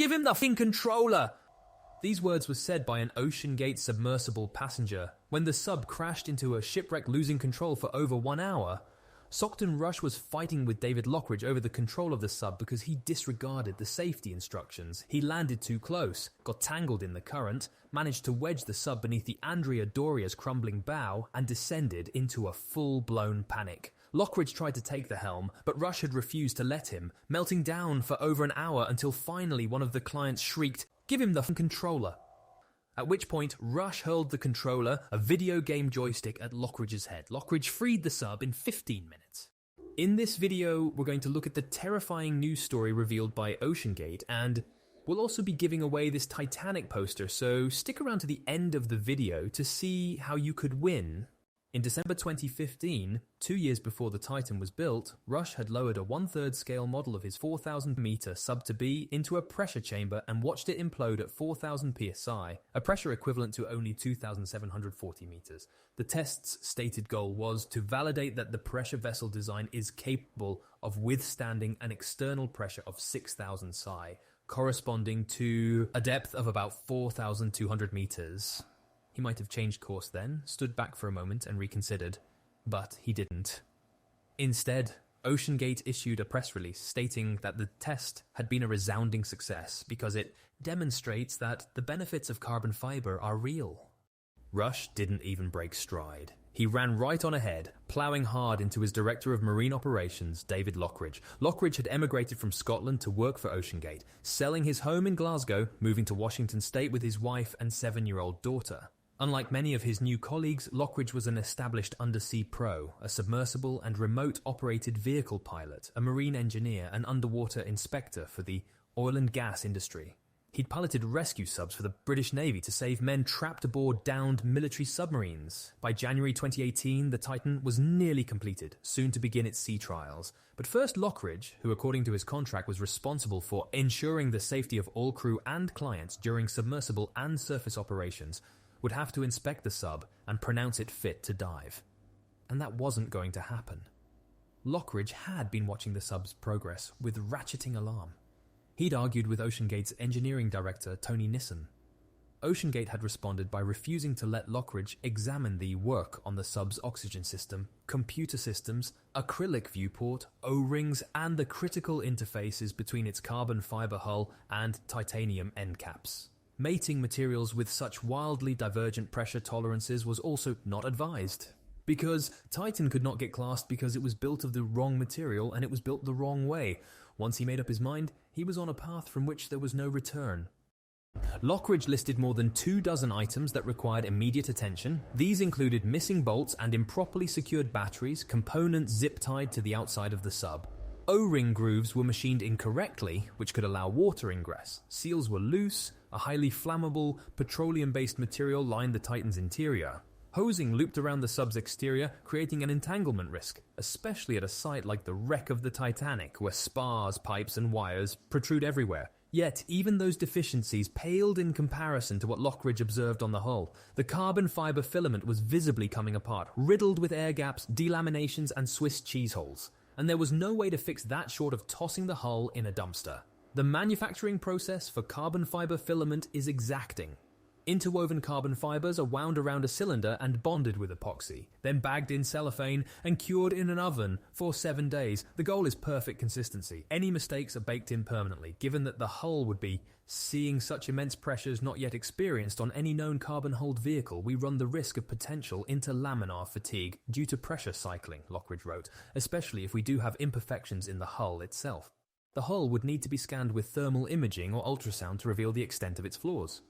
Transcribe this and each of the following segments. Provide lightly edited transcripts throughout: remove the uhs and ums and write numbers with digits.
give him the f***ing controller!" These words were said by an OceanGate Submersible Passenger when the sub crashed into a shipwreck, losing control for over 1 hour. Sockton Rush was fighting with David Lochridge over the control of the sub because he disregarded the safety instructions. He landed too close, got tangled in the current, managed to wedge the sub beneath the Andrea Doria's crumbling bow, and descended into a full-blown panic. Lochridge tried to take the helm, but Rush had refused to let him, melting down for over an hour until finally one of the clients shrieked, "Give him the controller." At which point, Rush hurled the controller, a video game joystick, at Lochridge's head. Lochridge freed the sub in 15 minutes. In this video, we're going to look at the terrifying news story revealed by OceanGate, and we'll also be giving away this Titanic poster, so stick around to the end of the video to see how you could win. In December 2015, 2 years before the Titan was built, Rush had lowered a 1/3 scale model of his 4,000-meter sub-to-be into a pressure chamber and watched it implode at 4,000 psi, a pressure equivalent to only 2,740 meters. The test's stated goal was to validate that the pressure vessel design is capable of withstanding an external pressure of 6,000 psi, corresponding to a depth of about 4,200 meters. He might have changed course then, stood back for a moment and reconsidered, but he didn't. Instead, OceanGate issued a press release stating that the test had been a resounding success because it demonstrates that the benefits of carbon fiber are real. Rush didn't even break stride. He ran right on ahead, ploughing hard into his Director of Marine Operations, David Lochridge. Lochridge had emigrated from Scotland to work for OceanGate, selling his home in Glasgow, moving to Washington State with his wife and 7-year-old daughter. Unlike many of his new colleagues, Lochridge was an established undersea pro, a submersible and remote-operated vehicle pilot, a marine engineer, and underwater inspector for the oil and gas industry. He'd piloted rescue subs for the British Navy to save men trapped aboard downed military submarines. By January 2018, the Titan was nearly completed, soon to begin its sea trials. But first, Lochridge, who according to his contract was responsible for ensuring the safety of all crew and clients during submersible and surface operations, would have to inspect the sub and pronounce it fit to dive. And that wasn't going to happen. Lochridge had been watching the sub's progress with ratcheting alarm. He'd argued with OceanGate's engineering director, Tony Nissen. OceanGate had responded by refusing to let Lochridge examine the work on the sub's oxygen system, computer systems, acrylic viewport, O-rings, and the critical interfaces between its carbon fiber hull and titanium end caps. Mating materials with such wildly divergent pressure tolerances was also not advised, because Titan could not get classed because it was built of the wrong material and it was built the wrong way. Once he made up his mind, he was on a path from which there was no return. Lochridge listed more than 24 items that required immediate attention. These included missing bolts and improperly secured batteries, components zip-tied to the outside of the sub. O-ring grooves were machined incorrectly, which could allow water ingress. Seals were loose. A highly flammable, petroleum-based material lined the Titan's interior. Hosing looped around the sub's exterior, creating an entanglement risk, especially at a site like the wreck of the Titanic, where spars, pipes, and wires protrude everywhere. Yet, even those deficiencies paled in comparison to what Lochridge observed on the hull. The carbon fiber filament was visibly coming apart, riddled with air gaps, delaminations, and Swiss cheese holes. And there was no way to fix that short of tossing the hull in a dumpster. The manufacturing process for carbon fiber filament is exacting. Interwoven carbon fibers are wound around a cylinder and bonded with epoxy, then bagged in cellophane and cured in an oven for 7 days. The goal is perfect consistency. Any mistakes are baked in permanently, given that the hull would be seeing such immense pressures not yet experienced on any known carbon-hulled vehicle. We run the risk of potential interlaminar fatigue due to pressure cycling, Lochridge wrote, especially if we do have imperfections in the hull itself. The hull would need to be scanned with thermal imaging or ultrasound to reveal the extent of its flaws.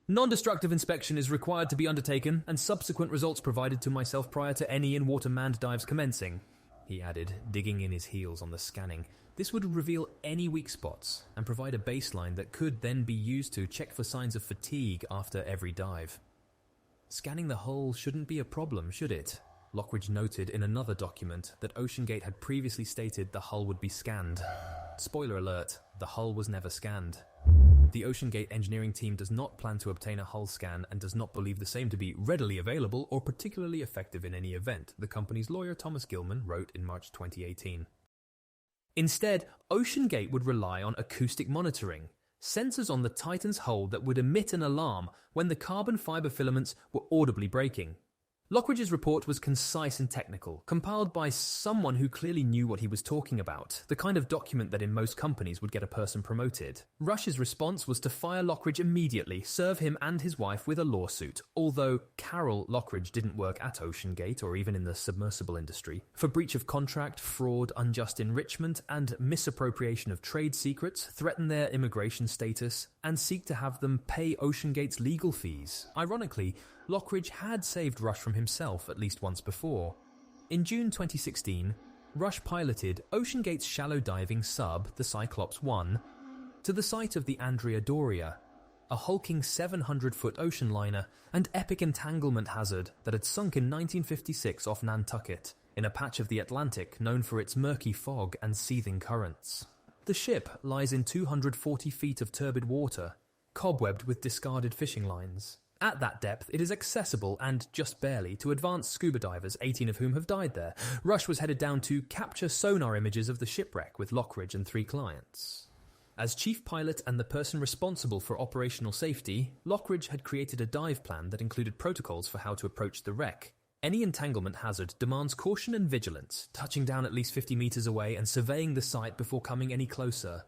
Non-destructive inspection is required to be undertaken and subsequent results provided to myself prior to any in-water manned dives commencing, he added, digging in his heels on the scanning. This would reveal any weak spots and provide a baseline that could then be used to check for signs of fatigue after every dive. Scanning the hull shouldn't be a problem, should it? Lochridge noted in another document that OceanGate had previously stated the hull would be scanned. Spoiler alert, the hull was never scanned. The OceanGate engineering team does not plan to obtain a hull scan and does not believe the same to be readily available or particularly effective in any event, the company's lawyer Thomas Gilman wrote in March 2018. Instead, OceanGate would rely on acoustic monitoring. sensors on the Titan's hull that would emit an alarm when the carbon fiber filaments were audibly breaking. Lochridge's report was concise and technical, compiled by someone who clearly knew what he was talking about, the kind of document that in most companies would get a person promoted. Rush's response was to fire Lochridge immediately, serve him and his wife with a lawsuit, although Carol Lochridge didn't work at OceanGate or even in the submersible industry, for breach of contract, fraud, unjust enrichment, and misappropriation of trade secrets, threaten their immigration status, and seek to have them pay OceanGate's legal fees. Ironically, Lochridge had saved Rush from himself at least once before. In June 2016, Rush piloted OceanGate's shallow diving sub, the Cyclops 1, to the site of the Andrea Doria, a hulking 700-foot ocean liner and epic entanglement hazard that had sunk in 1956 off Nantucket, in a patch of the Atlantic known for its murky fog and seething currents. The ship lies in 240 feet of turbid water, cobwebbed with discarded fishing lines. At that depth, it is accessible, and just barely, to advanced scuba divers, 18 of whom have died there. Rush was headed down to capture sonar images of the shipwreck with Lochridge and 3 clients. As chief pilot and the person responsible for operational safety, Lochridge had created a dive plan that included protocols for how to approach the wreck. Any entanglement hazard demands caution and vigilance, touching down at least 50 meters away and surveying the site before coming any closer.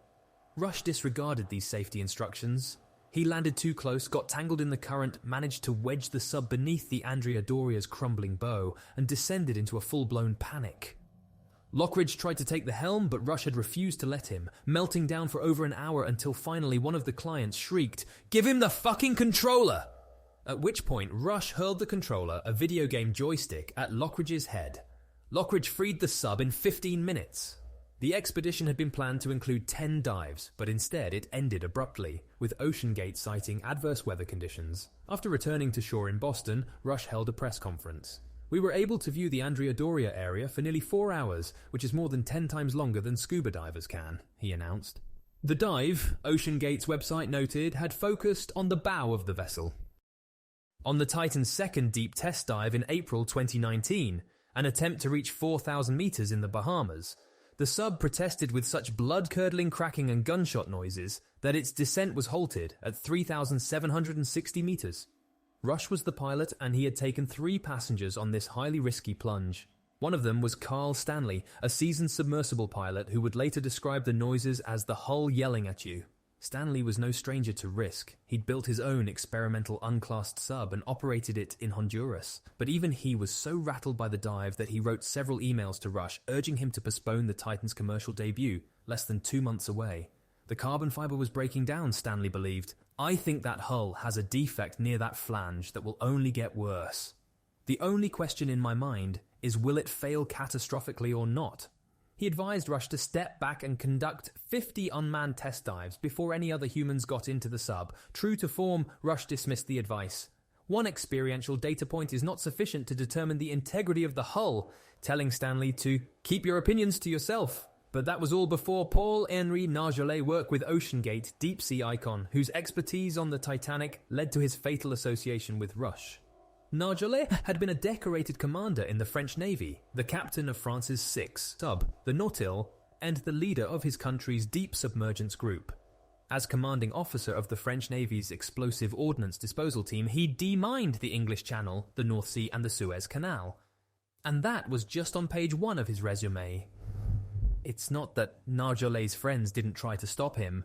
Rush disregarded these safety instructions. He landed too close, got tangled in the current, managed to wedge the sub beneath the Andrea Doria's crumbling bow, and descended into a full-blown panic. Lochridge tried to take the helm, but Rush had refused to let him, melting down for over an hour until finally one of the clients shrieked, "Give him the fucking controller!" At which point, Rush hurled the controller, a video game joystick, at Lochridge's head. Lochridge freed the sub in 15 minutes. The expedition had been planned to include 10 dives, but instead it ended abruptly, with OceanGate citing adverse weather conditions. After returning to shore in Boston, Rush held a press conference. "We were able to view the Andrea Doria area for nearly 4 hours, which is more than 10 times longer than scuba divers can," he announced. The dive, OceanGate's website noted, had focused on the bow of the vessel. On the Titan's second deep test dive in April 2019, an attempt to reach 4,000 meters in the Bahamas, the sub protested with such blood-curdling cracking and gunshot noises that its descent was halted at 3,760 meters. Rush was the pilot, and he had taken 3 passengers on this highly risky plunge. One of them was Carl Stanley, a seasoned submersible pilot who would later describe the noises as the hull yelling at you. Stanley was no stranger to risk. He'd built his own experimental unclassed sub and operated it in Honduras. But even he was so rattled by the dive that he wrote several emails to Rush urging him to postpone the Titan's commercial debut, less than 2 months away. The carbon fiber was breaking down, Stanley believed. "I think that hull has a defect near that flange that will only get worse. The only question in my mind is, will it fail catastrophically or not?" He advised Rush to step back and conduct 50 unmanned test dives before any other humans got into the sub. True to form, Rush dismissed the advice. One experiential data point is not sufficient to determine the integrity of the hull, telling Stanley to keep your opinions to yourself. But that was all before Paul-Henri Nargeolet worked with OceanGate, deep-sea icon, whose expertise on the Titanic led to his fatal association with Rush. Nargeolet had been a decorated commander in the French Navy, the captain of France's 6th sub, the Nautil, and the leader of his country's deep submergence group. As commanding officer of the French Navy's explosive ordnance disposal team, he demined the English Channel, the North Sea, and the Suez Canal. And that was just on page 1 of his resume. It's not that Nargeolet's friends didn't try to stop him.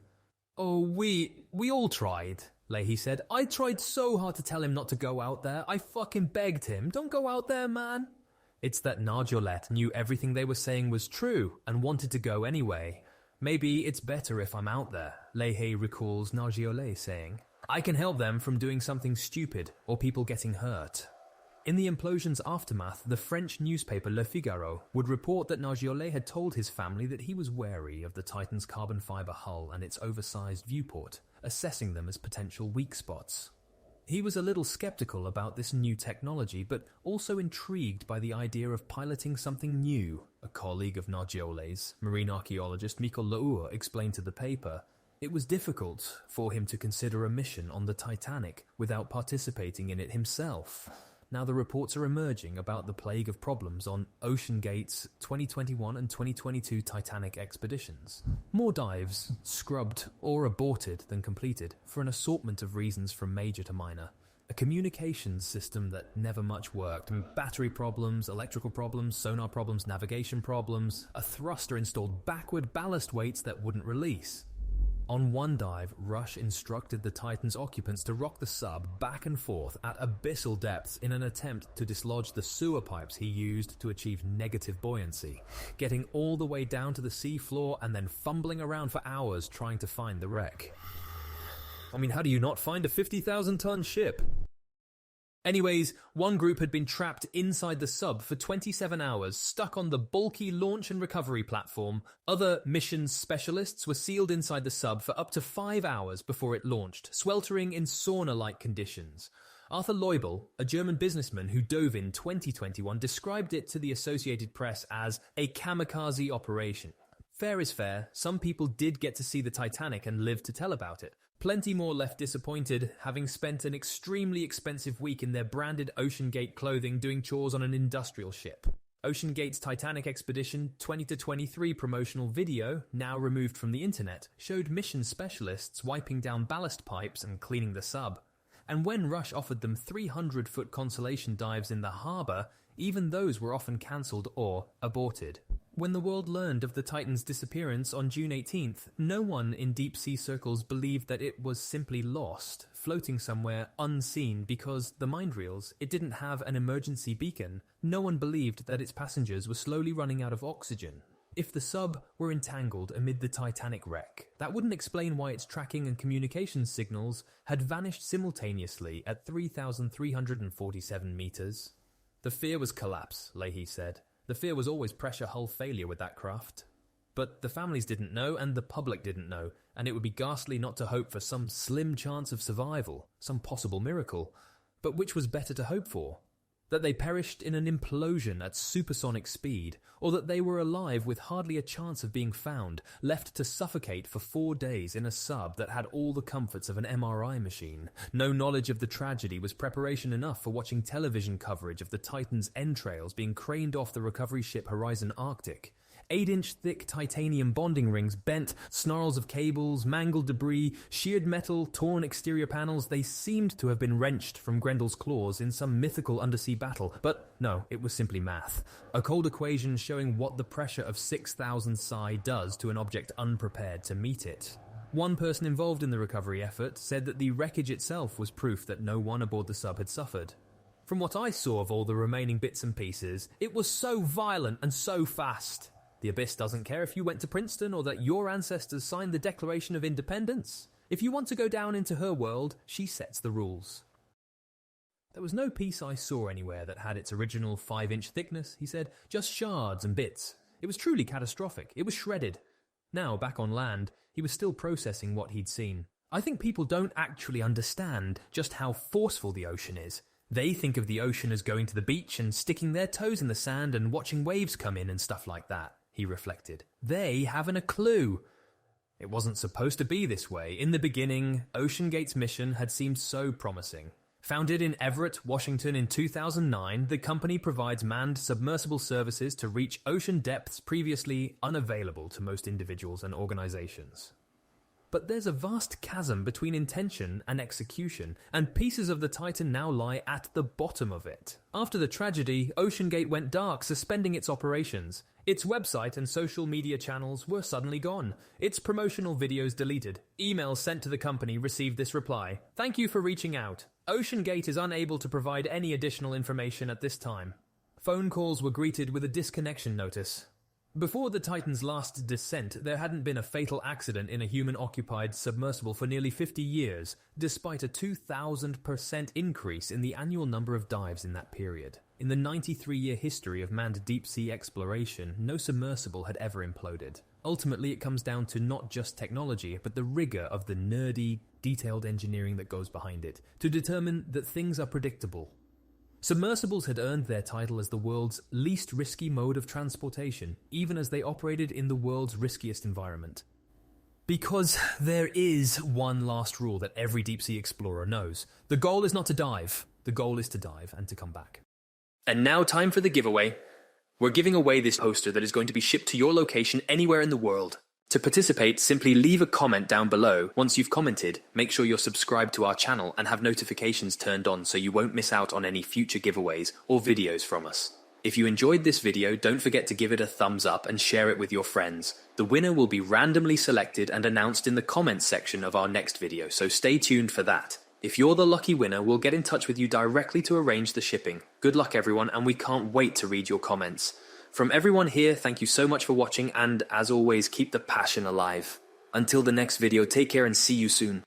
"Oh, we all tried," Leahy said. "I tried so hard to tell him not to go out there. I fucking begged him. Don't go out there, man." It's that Nargeolet knew everything they were saying was true and wanted to go anyway. "Maybe it's better if I'm out there," Leahy recalls Nargeolet saying. "I can help them from doing something stupid or people getting hurt." In the implosion's aftermath, the French newspaper Le Figaro would report that Nargeolet had told his family that he was wary of the Titan's carbon fiber hull and its oversized viewport, assessing them as potential weak spots. He was a little skeptical about this new technology, but also intrigued by the idea of piloting something new. A colleague of Nargeolet's, marine archaeologist Michael Leur, explained to the paper. It was difficult for him to consider a mission on the Titanic without participating in it himself. Now the reports are emerging about the plague of problems on OceanGate's 2021 and 2022 Titanic expeditions. More dives, scrubbed or aborted than completed, for an assortment of reasons from major to minor. A communications system that never much worked, battery problems, electrical problems, sonar problems, navigation problems, a thruster installed backward, ballast weights that wouldn't release. On one dive, Rush instructed the Titan's occupants to rock the sub back and forth at abyssal depths in an attempt to dislodge the sewer pipes he used to achieve negative buoyancy, getting all the way down to the sea floor and then fumbling around for hours trying to find the wreck. I mean, how do you not find a 50,000-ton ship? Anyways, one group had been trapped inside the sub for 27 hours, stuck on the bulky launch and recovery platform. Other missions specialists were sealed inside the sub for up to 5 hours before it launched, sweltering in sauna-like conditions. Arthur Leubel, a German businessman who dove in 2021, described it to the Associated Press as a kamikaze operation. Fair is fair, some people did get to see the Titanic and live to tell about it. Plenty more left disappointed, having spent an extremely expensive week in their branded OceanGate clothing doing chores on an industrial ship. OceanGate's Titanic Expedition 20-23 promotional video, now removed from the internet, showed mission specialists wiping down ballast pipes and cleaning the sub. And when Rush offered them 300-foot consolation dives in the harbour, even those were often cancelled or aborted. When the world learned of the Titan's disappearance on June 18th, no one in deep-sea circles believed that it was simply lost, floating somewhere unseen because, the mind reels, it didn't have an emergency beacon. No one believed that its passengers were slowly running out of oxygen. If the sub were entangled amid the Titanic wreck, that wouldn't explain why its tracking and communications signals had vanished simultaneously at 3,347 meters. The fear was collapse, Leahy said. The fear was always pressure hull failure with that craft. But the families didn't know and the public didn't know, and it would be ghastly not to hope for some slim chance of survival, some possible miracle. But which was better to hope for? That they perished in an implosion at supersonic speed, or that they were alive with hardly a chance of being found, left to suffocate for 4 days in a sub that had all the comforts of an MRI machine. No knowledge of the tragedy was preparation enough for watching television coverage of the Titan's entrails being craned off the recovery ship Horizon Arctic. 8-inch thick titanium bonding rings bent, snarls of cables, mangled debris, sheared metal, torn exterior panels. They seemed to have been wrenched from Grendel's claws in some mythical undersea battle. But no, it was simply math. A cold equation showing what the pressure of 6,000 psi does to an object unprepared to meet it. One person involved in the recovery effort said that the wreckage itself was proof that no one aboard the sub had suffered. From what I saw of all the remaining bits and pieces, it was so violent and so fast. The Abyss doesn't care if you went to Princeton or that your ancestors signed the Declaration of Independence. If you want to go down into her world, she sets the rules. There was no piece I saw anywhere that had its original 5-inch thickness, he said, just shards and bits. It was truly catastrophic. It was shredded. Now, back on land, he was still processing what he'd seen. I think people don't actually understand just how forceful the ocean is. They think of the ocean as going to the beach and sticking their toes in the sand and watching waves come in and stuff like that. He reflected. They haven't a clue. It wasn't supposed to be this way. In the beginning, OceanGate's mission had seemed so promising. Founded in Everett, Washington in 2009, the company provides manned submersible services to reach ocean depths previously unavailable to most individuals and organizations. But there's a vast chasm between intention and execution, and pieces of the Titan now lie at the bottom of it. After the tragedy, OceanGate went dark, suspending its operations. Its website and social media channels were suddenly gone. Its promotional videos deleted. Emails sent to the company received this reply: "Thank you for reaching out. OceanGate is unable to provide any additional information at this time." Phone calls were greeted with a disconnection notice. Before the Titan's last descent, there hadn't been a fatal accident in a human-occupied submersible for nearly 50 years, despite a 2,000% increase in the annual number of dives in that period. In the 93-year history of manned deep-sea exploration, no submersible had ever imploded. Ultimately, it comes down to not just technology, but the rigor of the nerdy, detailed engineering that goes behind it, to determine that things are predictable. Submersibles had earned their title as the world's least risky mode of transportation, even as they operated in the world's riskiest environment. Because there is one last rule that every deep-sea explorer knows. The goal is not to dive. The goal is to dive and to come back. And now time for the giveaway. We're giving away this poster that is going to be shipped to your location anywhere in the world. To participate, simply leave a comment down below. Once you've commented, make sure you're subscribed to our channel and have notifications turned on so you won't miss out on any future giveaways or videos from us. If you enjoyed this video, don't forget to give it a thumbs up and share it with your friends. The winner will be randomly selected and announced in the comments section of our next video, so stay tuned for that. If you're the lucky winner, we'll get in touch with you directly to arrange the shipping. Good luck everyone, and we can't wait to read your comments. From everyone here, thank you so much for watching, and as always, keep the passion alive. Until the next video, take care and see you soon.